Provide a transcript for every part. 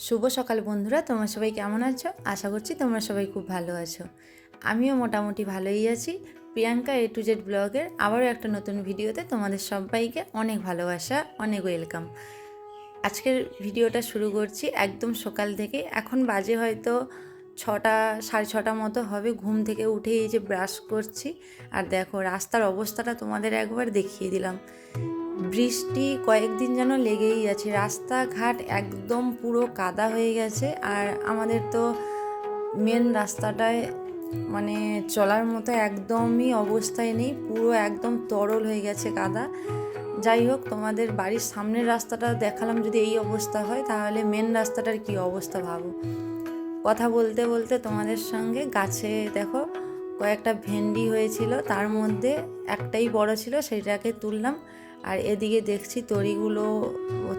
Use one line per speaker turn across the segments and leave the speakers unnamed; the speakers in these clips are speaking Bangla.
শুভ সকাল বন্ধুরা, তোমরা সবাই কেমন আছো? আশা করছি তোমরা সবাই খুব ভালো আছো। আমিও মোটামুটি ভালোই আছি। প্রিয়াঙ্কা A to Z ব্লগের আবারও একটা নতুন ভিডিওতে তোমাদের সবাইকে অনেক ভালোবাসা, অনেক ওয়েলকাম। আজকের ভিডিওটা শুরু করছি একদম সকাল থেকে। এখন বাজে হয়তো 6টা, 6:30 মতো হবে। ঘুম থেকে উঠে এই যে ব্রাশ করছি, আর দেখো রাস্তার অবস্থাটা তোমাদের একবার দেখিয়ে দিলাম। বৃষ্টি কয়েকদিন যেন লেগেই আছে, রাস্তাঘাট একদম পুরো কাদা হয়ে গেছে। আর আমাদের তো মেন রাস্তাটায় মানে চলার মতো একদমই অবস্থায় নেই, পুরো একদম তরল হয়ে গেছে কাদা। যাই হোক, তোমাদের বাড়ির সামনের রাস্তাটা দেখালাম, যদি এই অবস্থা হয় তাহলে মেন রাস্তাটার কি অবস্থা ভাবো। কথা বলতে বলতে তোমাদের সঙ্গে গাছে দেখো কয়েকটা ভেন্ডি হয়েছিল, তার মধ্যে একটাই বড় ছিল, সেটাকে তুললাম। আর এদিকে দেখছি তরিগুলো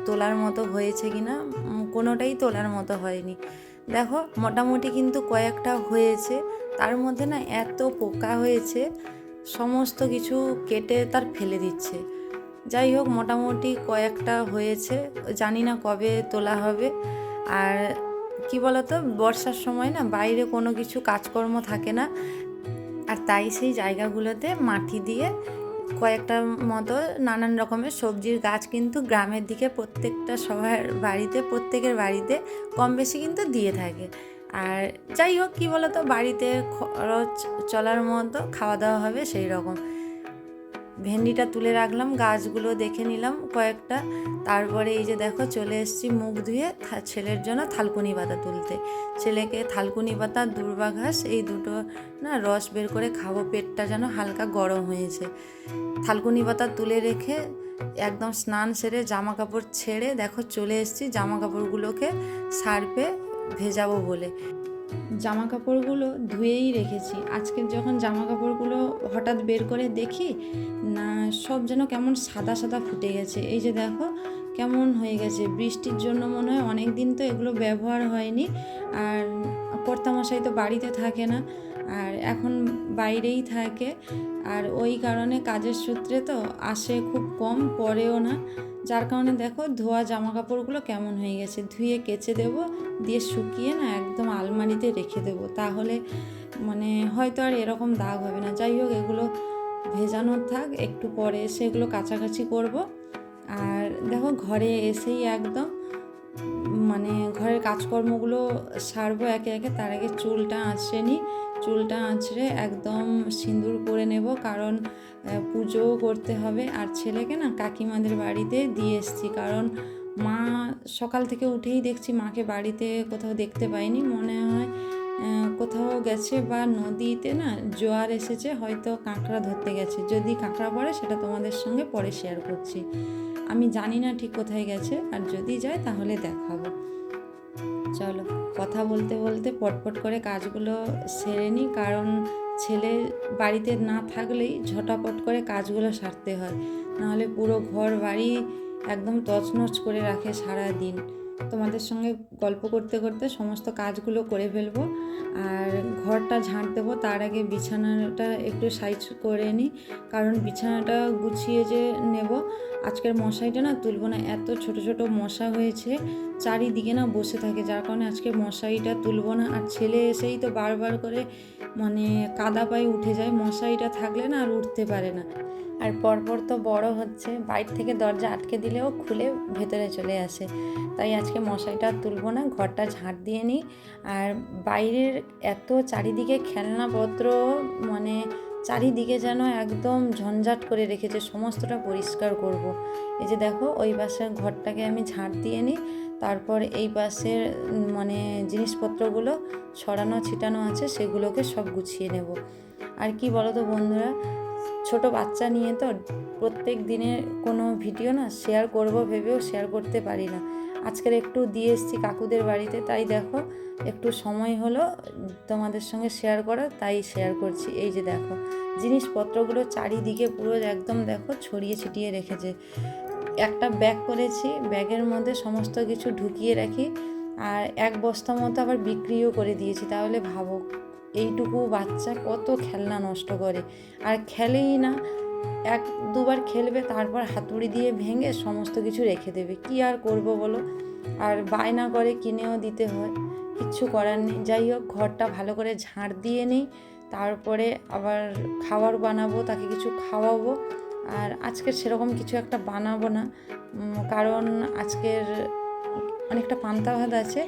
তোলার মতো হয়েছে কিনা, কোনোটাই তোলার মতো হয়নি। দেখো মোটামুটি কিন্তু কয়েকটা হয়েছে, তার মধ্যে না এত পোকা হয়েছে, সমস্ত কিছু কেটে তার ফেলে দিচ্ছে। যাই হোক, মোটামুটি কয়েকটা হয়েছে, জানি না কবে তোলা হবে। আর কি বলতো, বর্ষার সময় না বাইরে কোনো কিছু কাজকর্ম থাকে না, আর তাই সেই জায়গাগুলোতে মাটি দিয়ে কয়েকটা মতো নানান রকমের সবজির গাছ কিন্তু গ্রামের দিকে প্রত্যেকটা সবার বাড়িতে, প্রত্যেকের বাড়িতে কম বেশি কিন্তু দিয়ে থাকে। আর যাই হোক, কী বলতো, বাড়িতে খরচ চলার মতো খাওয়া দাওয়া হবে সেই রকম। ভেন্ডিটা তুলে রাখলাম, গাছগুলো দেখে নিলাম কয়েকটা। তারপরে এই যে দেখো চলে এসেছি মুখ ধুয়ে ছেলের জন্য থালকুনি পাতা তুলতে। ছেলেকে থালকুনি পাতা, দূর্বা ঘাস এই দুটো না রস বের করে খাবো, পেটটা যেন হালকা গরম হয়েছে। থালকুনি পাতা তুলে রেখে একদম স্নান সেরে জামা কাপড় ছেড়ে দেখো চলে এসেছি জামা কাপড়গুলোকে সার্ফে ভেজাবো বলে। জামা কাপড়গুলো ধুয়েই রেখেছি। আজকে যখন জামা কাপড়গুলো হঠাৎ বের করে দেখি না, সব যেন কেমন সাদা সাদা ফুটে গেছে। এই যে দেখো কেমন হয়ে গেছে, বৃষ্টির জন্য মনে হয়। অনেক দিন তো এগুলো ব্যবহার হয়নি, আর কর্তামশাই তো বাড়িতে থাকে না, আর এখন বাইরেই থাকে। আর ওই কারণে কাজের সূত্রে তো আসে খুব কম, পরেও না। যার কারণে দেখো ধোয়া জামা কাপড়গুলো কেমন হয়ে গেছে। ধুয়ে কেচে দেবো, দিয়ে শুকিয়ে না একদম আলমারিতে রেখে দেবো, তাহলে মানে হয়তো আর এরকম দাগ হবে না। যাই হোক, এগুলো ভেজানোর থাক, একটু পরে এসে এগুলো কাচাকাচি করব। আর দেখো ঘরে এসেই একদম মানে ঘরের কাজকর্মগুলো সারবো একে একে। তার আগে চুলটা আঁচড়ে নিই, চুলটা আঁচড়ে একদম সিঁদুর করে নেব, কারণ পুজোও করতে হবে। আর ছেলেকে না কাকিমাদের বাড়িতে দিয়ে এসেছি, কারণ মা সকাল থেকে উঠেই দেখছি মাকে বাড়িতে কোথাও দেখতে পাইনি। মনে হয় কোথাও গেছে, বা নদীতে না জোয়ার এসেছে, হয়তো কাঁকড়া ধরতে গেছে। যদি কাঁকড়া পড়ে সেটা তোমাদের সঙ্গে পরে শেয়ার করছি। আমি জানি না ঠিক কোথায় গেছে, আর যদি যায় তাহলে দেখাবো। চলো, কথা বলতে বলতে পটপট করে কাজগুলো সেরে নিই, কারণ ছেলে বাড়িতে না থাকলেই ঝটাপট করে কাজগুলো সারতে হয়, নাহলে পুরো ঘর বাড়ি একদম তছনছ করে রাখে সারা দিন। তোমাদের সঙ্গে গল্প করতে করতে সমস্ত কাজগুলো করে ফেলবো, আর ঘরটা ঝাঁট দেবো। তার আগে বিছানাটা একটু সাইজ করে নিই, কারণ বিছানাটা গুছিয়ে যে নেব। আজকের মশারিটা না তুলবো না, এত ছোট ছোট মশা হয়েছে, চারিদিকে না বসে থাকে, যার কারণে আজকে মশারিটা তুলবো না। আর ছেলে এসেই তো বারবার করে মানে কাদা পায়ে উঠে যায়, মশারিটা থাকলে না আর উঠতে পারে না। আর পরপর তো বড় হচ্ছে, বাইরে থেকে দরজা আটকে দিলেও খুলে ভেতরে চলে আসে, তাই আজকে মশারিটা তুলবো না, ঘরটা ঝাঁট দিয়ে নিই। আর বাইরের এত চারিদিকে খেলনাপত্র, মানে চারিদিকে যেন একদম ঝঞ্ঝাট করে রেখেছে, সমস্তটা পরিষ্কার করব। এই যে দেখো ওই পাশের ঘরটাকে আমি ঝাঁট দিয়ে নিই, তারপর এই পাশের মানে জিনিসপত্রগুলো ছড়ানো ছিটানো আছে সেগুলোকে সব গুছিয়ে নেব। আর কি বলো তো বন্ধুরা, ছোট বাচ্চা নিয়ে তো প্রত্যেক দিনের কোনো ভিডিও না শেয়ার করব ভেবেও শেয়ার করতে পারি না। আজকের একটু দিয়ে এসেছি কাকুদের বাড়িতে, তাই দেখো একটু সময় হলো তোমাদের সঙ্গে শেয়ার করার, তাই শেয়ার করছি। এই যে দেখো জিনিসপত্রগুলো চারিদিকে পুরো একদম দেখো ছড়িয়ে ছিটিয়ে রেখেছে। একটা ব্যাগ করেছি, ব্যাগের মধ্যে সমস্ত কিছু ঢুকিয়ে রাখি, আর এক বস্তা মতো আবার বিক্রিও করে দিয়েছি। তাহলে ভাবো এইটুকু বাচ্চা কত খেলনা নষ্ট করে, আর খেলেই না, এক দুবার খেলবে তারপর হাতুড়ি দিয়ে ভেঙে সমস্ত কিছু রেখে দেবে। কি আর করব বলো, আর বায়না করে কিনেও দিতে হয়, কিচ্ছু করার নেই। যাই হোক, ঘরটা ভালো করে ঝাড় দিয়ে নিই, তারপরে আবার খাবার বানাবো, তাকে কিছু খাওয়াবো। আর আজকের সেরকম কিছু একটা বানাবো না, কারণ আজকের অনেকটা পান্তা ভাত আছে,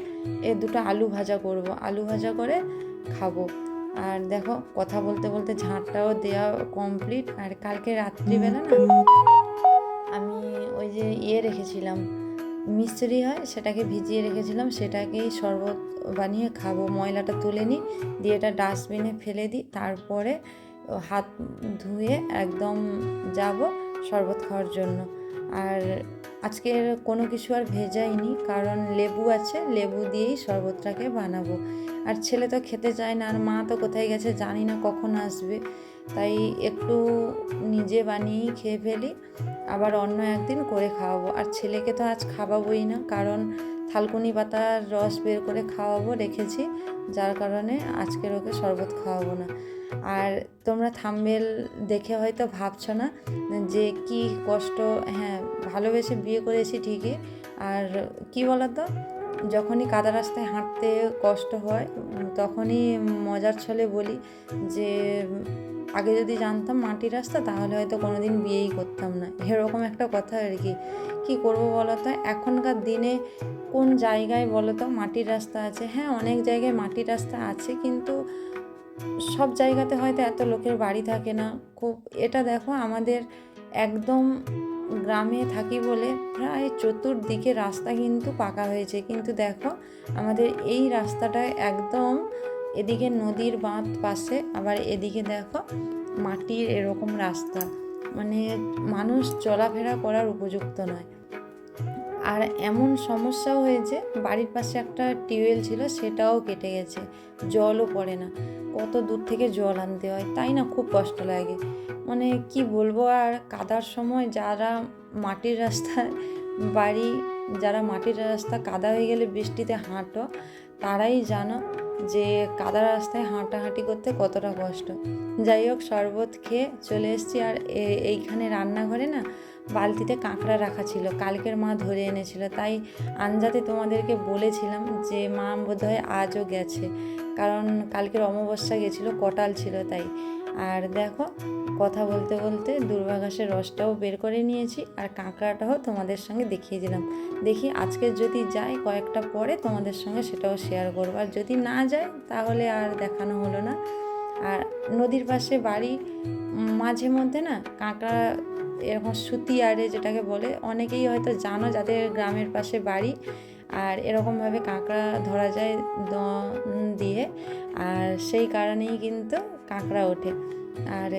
দুটো আলু ভাজা করব, আলু ভাজা করে খাবো। আর দেখো, কথা বলতে বলতে ঝাঁটটাও দেওয়া কমপ্লিট। আর কালকে রাত্রিবেলা না আমি ওই যে রেখেছিলাম, মিস্ত্রি হয়, সেটাকে ভিজিয়ে রেখেছিলাম, সেটাকেই শরবত বানিয়ে খাবো। ময়লাটা তুলে নিই, দিয়ে এটা ডাস্টবিনে ফেলে দিই, তারপরে হাত ধুয়ে একদম যাব শরবত খাওয়ার জন্য। আর আজকের কোনো কিছু আর ভেজাইনি, কারণ লেবু আছে, লেবু দিয়েই শরবতটাকে বানাবো। আর ছেলে তো খেতে চায় না, আর মা তো কোথায় গেছে জানি না কখন আসবে, তাই একটু নিজে বানিয়েই খেয়ে ফেলি, আবার অন্য একদিন করে খাওয়াবো। আর ছেলেকে তো আজ খাওয়াবোই না, কারণ থালকুনি পাতার রস বের করে খাওয়াবো রেখেছি, যার কারণে আজকের ওকে শরবত খাওয়াবো না। আর তোমরা থাম্বনেল দেখে হয়তো ভাবছো না যে কি কষ্ট, হ্যাঁ ভালোবেসে বিয়ে করেছি ঠিকই, আর কি বলতো, যখনই কাদা রাস্তায় হাঁটতে কষ্ট হয় তখনই মজার ছলে বলি যে আগে যদি জানতাম মাটির রাস্তা, তাহলে হয়তো কোনোদিন বিয়েই করতাম না, এরকম একটা কথা আর কি। কী করবো বলো তো, এখনকার দিনে কোন জায়গায় বলো তো মাটির রাস্তা আছে? হ্যাঁ, অনেক জায়গায় মাটির রাস্তা আছে, কিন্তু সব জায়গাতে হয়তো এত লোকের বাড়ি থাকে না খুব। এটা দেখো, আমাদের একদম গ্রামে থাকি বলে প্রায় চতুর্দিকে রাস্তা কিন্তু পাকা হয়েছে, কিন্তু দেখো আমাদের এই রাস্তাটা একদম এদিকে নদীর বাঁধ পাশে, আবার এদিকে দেখো মাটির এরকম রাস্তা, মানে মানুষ চলাফেরা করার উপযুক্ত নয়। আর এমন সমস্যাও হয়েছে, বাড়ির পাশে একটা টিউবওয়েল ছিল, সেটাও কেটে গেছে, জলও পড়ে না, কত দূর থেকে জল আনতে হয়, তাই না? খুব কষ্ট লাগে, মানে কি বলবো। আর কাদার সময় যারা মাটির রাস্তায় বাড়ি, যারা মাটির রাস্তা কাদা হয়ে গেলে বৃষ্টিতে হাঁটো, তারাই জানো যে কাদা রাস্তায় হাঁটাহাঁটি করতে কতটা কষ্ট। যাই হোক, শরবত খেয়ে চলে এসেছি। আর এইখানে রান্নাঘরে না বালতিতে কাঁকড়া রাখা ছিল, কালকের মা ধরে এনেছিল, তাই আনজাতে তোমাদেরকে বলেছিলাম যে মা বোধহয় আজও গেছে, কারণ কালকের অমাবস্যা গেছিলো, কটাল ছিল তাই। আর দেখো, কথা বলতে বলতে দুর্বা ঘাসের রসটাও বের করে নিয়েছি, আর কাঁকড়াটাও তোমাদের সঙ্গে দেখিয়ে দিলাম। দেখি আজকে যদি যাই কয়েকটা পরে তোমাদের সঙ্গে সেটাও শেয়ার করবো, আর যদি না যায় তাহলে আর দেখানো হলো না। আর নদীর পাশে বাড়ি, মাঝে মধ্যে না কাঁকড়া এরকম সুতি আড়ে যেটাকে বলে, অনেকেই হয়তো জানো যাদের গ্রামের পাশে বাড়ি, আর এরকমভাবে কাঁকড়া ধরা যায় দিয়ে, আর সেই কারণেই কিন্তু কাঁকড়া ওঠে। আর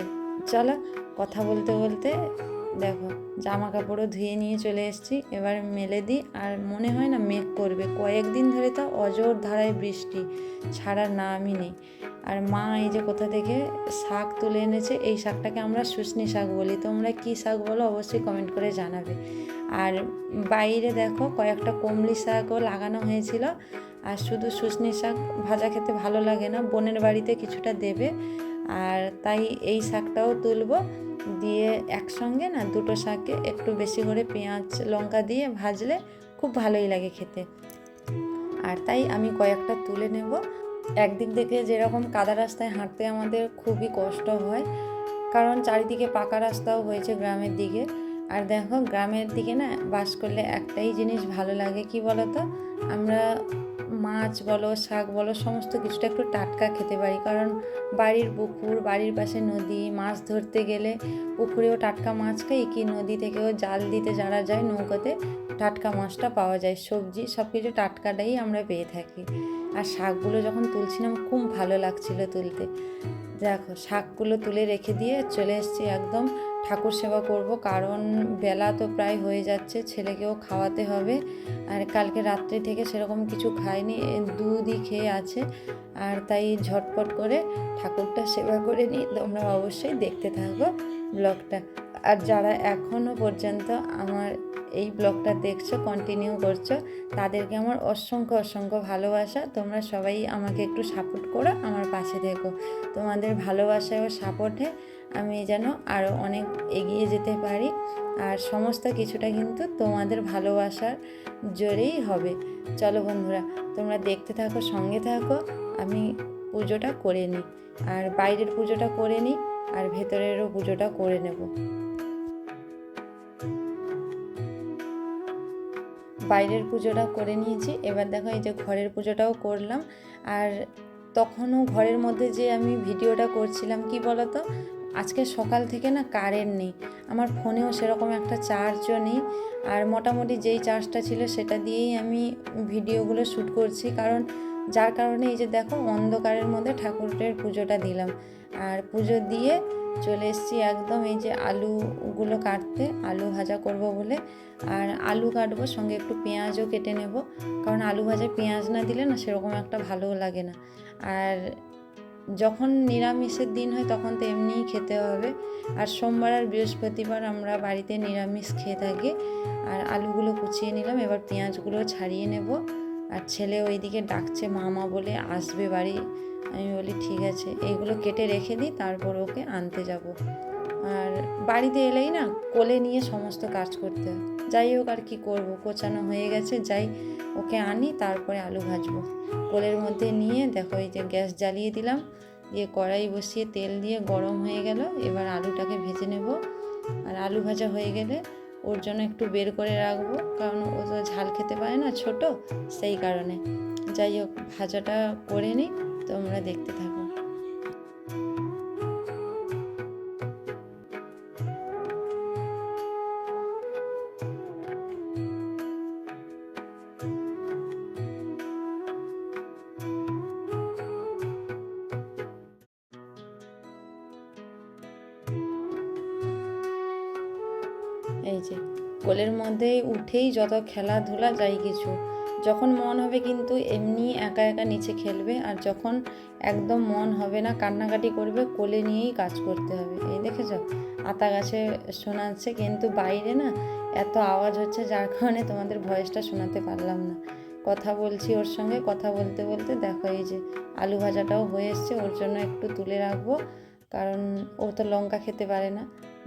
চলো, কথা বলতে বলতে দেখো জামা কাপড়ও ধুয়ে নিয়ে চলে এসেছি, এবার মেলে দিই। আর মনে হয় না মেঘ করবে, কয়েকদিন ধরে তো অজোর ধারায় বৃষ্টি, ছাড়ার নামই নেই। আর মা এই যে কোথা থেকে শাক তুলে এনেছে, এই শাকটাকে আমরা শুশনি শাক বলি, তোমরা কী শাক বলো অবশ্যই কমেন্ট করে জানাবে। আর বাইরে দেখো কয়েকটা কমলি শাকও লাগানো হয়েছিল, আর শুধু শুশনি শাক ভাজা খেতে ভালো লাগে না, বোনের বাড়িতে কিছুটা দেবে, আর তাই এই শাকটাও তুলবো, দিয়ে একসঙ্গে না দুটো শাকে একটু বেশি করে পেঁয়াজ লঙ্কা দিয়ে ভাজলে খুব ভালোই লাগে খেতে। আর তাই আমি কয়েকটা তুলে নেব। একদিক থেকে যেরকম কাদা রাস্তায় হাঁটতে আমাদের খুবই কষ্ট হয়, কারণ চারিদিকে পাকা রাস্তাও হয়েছে গ্রামের দিকে। আর দেখো, গ্রামের দিকে না বাস করলে একটাই জিনিস ভালো লাগে, কি বলো তো, আমরা মাছ বলো শাক বলো সমস্ত কিছুটা একটু টাটকা খেতে পারি, কারণ বাড়ির পুকুর, বাড়ির পাশে নদী, মাছ ধরতে গেলে পুকুরেও টাটকা মাছ খাই, কি নদী থেকেও জাল দিতে যারা যায় নৌকাতে টাটকা মাছটা পাওয়া যায়, সবজি সব কিছু টাটকাটাই আমরা পেয়ে থাকি। আর শাকগুলো যখন তুলছিলাম খুব ভালো লাগছিল তুলতে। দেখো, শাকগুলো তুলে রেখে দিয়ে চলে এসেছি একদম ঠাকুর সেবা করব, কারণ বেলা তো প্রায় হয়ে যাচ্ছে, ছেলেকেও খাওয়াতে হবে। আর কালকে রাত্রে থেকে সেরকম কিছু খাইনি, দুধই খেয়ে আছে, আর তাই ঝটপট করে ঠাকুরটা সেবা করে নিই। তোমরা অবশ্যই দেখতে থাকো ব্লগটা। আর যারা এখনও পর্যন্ত আমার এই ব্লগটা দেখছো, কন্টিনিউ করছো, তাদেরকে আমার অসংখ্য অসংখ্য ভালোবাসা। তোমরা সবাই আমাকে একটু সাপোর্ট করো, আমার পাশে থেকো, তোমাদের ভালোবাসায় ও সাপোর্টে আমি যেন আরও অনেক এগিয়ে যেতে পারি। আর সমস্ত কিছুটা কিন্তু তোমাদের ভালোবাসার জোরেই হবে। চলো বন্ধুরা, তোমরা দেখতে থাকো, সঙ্গে থাকো। আমি পুজোটা করে নিই, আর বাইরের পুজোটা করে নিই, আর ভেতরেরও পুজোটা করে নেব। বাইরের পুজোটা করে নিয়েছি, এবার দেখো এই যে ঘরের পুজোটাও করলাম। আর তখনও ঘরের মধ্যে যে আমি ভিডিওটা করছিলাম, কি বলো তো, আজকে সকাল থেকে না কারেন্ট নেই, আমার ফোনেও সেরকম একটা চার্জও নেই। আর মোটামুটি যেই চার্জটা ছিল সেটা দিয়েই আমি ভিডিওগুলো শ্যুট করছি, কারণ যার কারণে এই যে দেখো অন্ধকারের মধ্যে ঠাকুরের পুজোটা দিলাম। আর পুজো দিয়ে চলে এসেছি একদম এই যে আলুগুলো কাটতে, আলু ভাজা করব বলে। আর আলু কাটবো, সঙ্গে একটু পেঁয়াজও কেটে নেব, কারণ আলু ভাজায় পেঁয়াজ না দিলে না সেরকম একটা ভালোও লাগে না। আর যখন নিরামিষের দিন হয় তখন তো এমনিই খেতে হবে। আর সোমবার আর বৃহস্পতিবার আমরা বাড়িতে নিরামিষ খেয়ে থাকি। আর আলুগুলো কুচিয়ে নিলাম, এবার পেঁয়াজগুলো ছাড়িয়ে নেব। আর ছেলে ওইদিকে ডাকছে মামা বলে, আসবে বাড়ি। আমি বলি ঠিক আছে, এইগুলো কেটে রেখে দিই, তারপর ওকে আনতে যাব। আর বাড়িতে এলেই না কোলে নিয়ে সমস্ত কাজ করতে হয়। যাই হোক, আর কি করব, কোচানো হয়ে গেছে, যাই ওকে আনি, তারপরে আলু ভাজবো। কোলের মধ্যে নিয়ে দেখো এই যে গ্যাস জ্বালিয়ে দিলাম, দিয়ে কড়াই বসিয়ে তেল দিয়ে গরম হয়ে গেল, এবার আলুটাকে ভেজে নেব। আর আলু ভাজা হয়ে গেলে ওর জন্য একটু বের করে রাখবো, কারণ ও তো ঝাল খেতে পারে না, ছোট, সেই কারণে। যাই হোক, ভাজাটা করে নিই, তোমরা দেখতে থাকো। এই যে কোলের মধ্যে উঠেই যত খেলাধুলা যাই কিছু, যখন মন হবে কিন্তু এমনি একা একা নিচে খেলবে, আর যখন একদম মন হবে না, কান্নাকাটি করবে, কোলে নিয়েই কাজ করতে হবে। এই দেখেছ, আতা গাছে শোনাচ্ছে, কিন্তু বাইরে না এত আওয়াজ হচ্ছে, যার কারণে তোমাদের ভয়েসটা শোনাতে পারলাম না। কথা বলছি ওর সঙ্গে, কথা বলতে বলতে দেখো এই যে আলু ভাজাটাও হয়ে এসছে, ওর জন্য একটু তুলে রাখবো, কারণ ও তো লঙ্কা খেতে পারে না,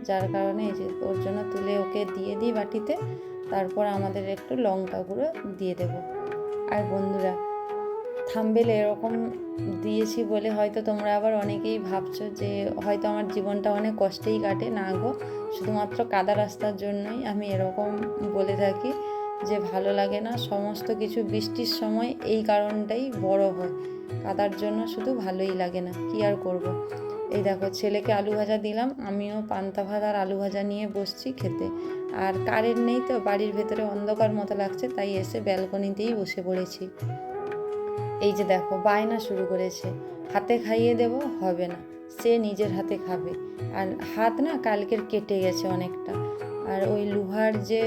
যার কারণে এই যে ওর জন্য তুলে ওকে দিয়ে দিই বাটিতে, তারপর আমাদের একটু লঙ্কা গুঁড়ো দিয়ে দেব। আর বন্ধুরা, থাম্বনেলে এরকম দিয়েছি বলে হয়তো তোমরা আবার অনেকেই ভাবছো যে হয়তো আমার জীবনটা অনেক কষ্টেই কাটে। না গো, শুধুমাত্র কাদা রাস্তার জন্যই আমি এরকম বলে থাকি, যে ভালো লাগে না সমস্ত কিছু। বৃষ্টির সময় এই কারণটাই বড় হয়, কাদার জন্য শুধু ভালোই লাগে না, কি আর করব। এই দেখো ছেলেকে আলু ভাজা দিলাম, আমিও পান্তা ভাত আর আলু ভাজা নিয়ে বসছি খেতে। আর কারেন্ট নেই তো, বাড়ির ভেতরে অন্ধকার মতো লাগছে, তাই এসে ব্যালকনিতেই বসে পড়েছি। এই যে দেখো বায়না শুরু করেছে, হাতে খাইয়ে দেব, হবে না, সে নিজের হাতে খাবে। আর হাত না কালকের কেটে গেছে অনেকটা। আর ওই লোহার যে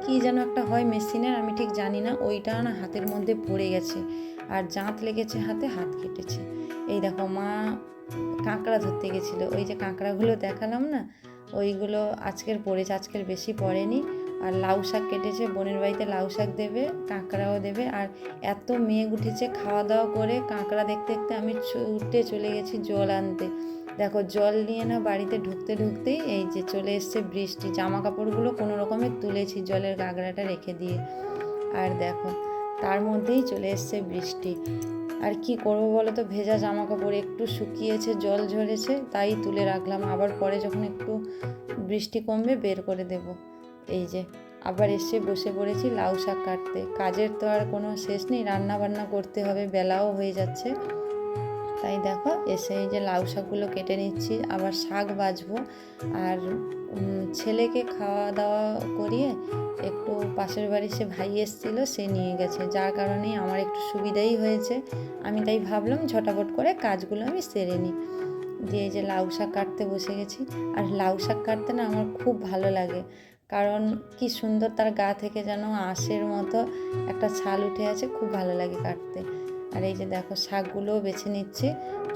কি যেন একটা হয় মেশিনের, আমি ঠিক জানি না, ওইটা না হাতের মধ্যে পড়ে গেছে, আর জাঁত লেগেছে হাতে, হাত কেটেছে। এই দেখো মা কাঁকড়া ধরতে গেছিলো, ওই যে কাঁকড়াগুলো দেখালাম না, ওইগুলো আজকের পড়েছে, আজকের বেশি পড়েনি। আর লাউ শাক কেটেছে, বোনের বাড়িতে লাউ শাক দেবে, কাঁকড়াও দেবে। আর এত মেঘ উঠেছে, খাওয়া দাওয়া করে কাঁকড়া দেখতে দেখতে আমি ছুটে চলে গেছি জল আনতে। দেখো জল নিয়ে না বাড়িতে ঢুকতে ঢুকতেই এই যে চলে এসছে বৃষ্টি। জামা কাপড়গুলো কোনো রকমে তুলেছি জলের গাগরাটা রেখে দিয়ে, আর দেখো তার মধ্যেই চলে এসছে বৃষ্টি। আর কি করবো বলো তো, ভেজা জামা কাপড় একটু শুকিয়েছে, জল ঝরেছে, তাই তুলে রাখলাম, আবার পরে যখন একটু বৃষ্টি কমবে বের করে দেব। এই যে আবার এসে বসে পড়েছি লাউ শাক কাটতে, কাজের তো আর কোনো শেষ নেই, রান্না বান্না করতে হবে, বেলাও হয়ে যাচ্ছে। তাই দেখো এসে এই যে লাউ শাকগুলো কেটে নিচ্ছি, আবার শাক বাছবো। আর ছেলেকে খাওয়া দাওয়া করিয়ে একটু পাশের বাড়ি সে ভাই এসেছিলো, সে নিয়ে গেছে, যার কারণেই আমার একটু সুবিধাই হয়েছে। আমি তাই ভাবলাম ঝটাপট করে কাজগুলো আমি সেরে নিই। দিয়ে যে লাউ শাক কাটতে বসে গেছি। আর লাউ শাক কাটতে না আমার খুব ভালো লাগে, কারণ কি সুন্দর তার গা থেকে যেন আঁশের মতো একটা ছাল উঠে আছে, খুব ভালো লাগে কাটতে। আর এই যে দেখো শাকগুলোও বেছে নিচ্ছি,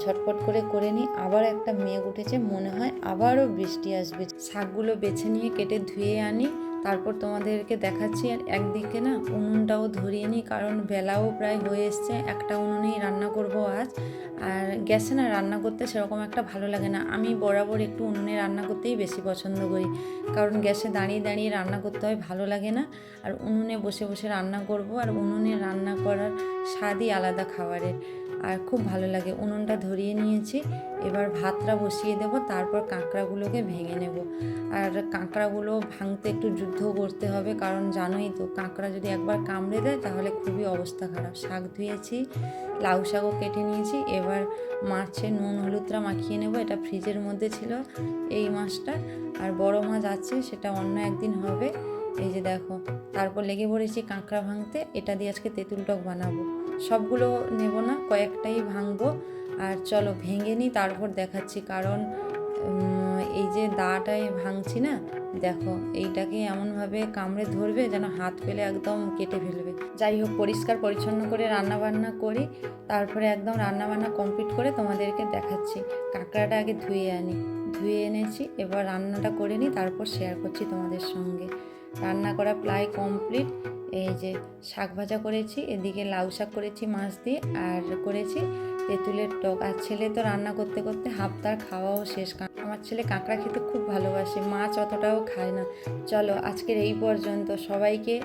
ঝটপট করে নিই। আবার একটা মেঘ উঠেছে, মনে হয় আবারও বৃষ্টি আসবে। শাকগুলো বেছে নিয়ে কেটে ধুয়ে আনি, তারপর তোমাদেরকে দেখাচ্ছি। আর একদিকে না উনুনটাও ধরিয়ে নিই, কারণ বেলাও প্রায় হয়ে এসছে। একটা উনুনেই রান্না করব আজ। আর গ্যাসে না রান্না করতে সেরকম একটা ভালো লাগে না। আমি বরাবর একটু উনুনে রান্না করতেই বেশি পছন্দ করি, কারণ গ্যাসে দাঁড়িয়ে দাঁড়িয়ে রান্না করতে হয়, ভালো লাগে না। আর উনুনে বসে বসে রান্না করব, আর উনুনে রান্না করার স্বাদই আলাদা খাবারের, আর খুব ভালো লাগে। উনুনটা ধরিয়ে নিয়েছি, এবার ভাতটা বসিয়ে দেব, তারপর কাঁকড়াগুলোকে ভেঙে নেব। আর কাঁকড়াগুলো ভাঙতে একটু যুদ্ধ করতে হবে, কারণ জানোই তো কাঁকড়া যদি একবার কামড়ে দেয় তাহলে খুবই অবস্থা খারাপ। শাক ধুয়েছি, লাউ শাকও কেটে নিয়েছি। এবার মাছে নুন হলুদটা মাখিয়ে নেব, এটা ফ্রিজের মধ্যে ছিল এই মাছটা। আর বড় মাছ আছে, সেটা অন্য একদিন হবে। এই যে দেখো, তারপর লেগে পড়েছি কাঁকড়া ভাঙতে। এটা দিয়ে আজকে তেঁতুল টক বানাবো। সবগুলো নেব না, কয়েকটাই ভাঙবো। আর চলো ভেঙে নিই, তারপর দেখাচ্ছি। কারণ এই যে দাটায় ভাঙছি না, দেখো এইটাকে এমনভাবে কামড়ে ধরবে যেন হাত পেলে একদম কেটে ফেলবে। যাই হোক, পরিষ্কার পরিচ্ছন্ন করে রান্না বান্না করি, তারপরে একদম রান্না বান্না কমপ্লিট করে তোমাদেরকে দেখাচ্ছি। কাঁকড়াটা আগে ধুয়ে আনি, ধুয়ে এনেছি, এবার রান্নাটা করে নিই, তারপর শেয়ার করছি তোমাদের সঙ্গে। রান্না করা প্রায় কমপ্লিট। এই যে শাক ভাজা করেছি, এদিকে লাউ শাক করেছি মাছ দিয়ে, আর করেছি তেঁতুলের টক। আর ছেলে তো রান্না করতে করতে হাফতার খাওয়াও শেষ। আমার ছেলে কাঁকড়া খেতে খুব ভালোবাসে, মাছ অতটাও খায় না। চলো আজকের এই পর্যন্ত। সবাইকে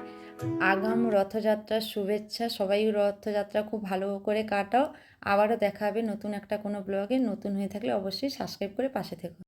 আগাম রথযাত্রার শুভেচ্ছা। সবাই রথযাত্রা খুব ভালো করে কাটাও। আবারও দেখা হবে নতুন একটা কোনো ব্লগে। নতুন হয়ে থাকলে অবশ্যই সাবস্ক্রাইব করে পাশে থেকো।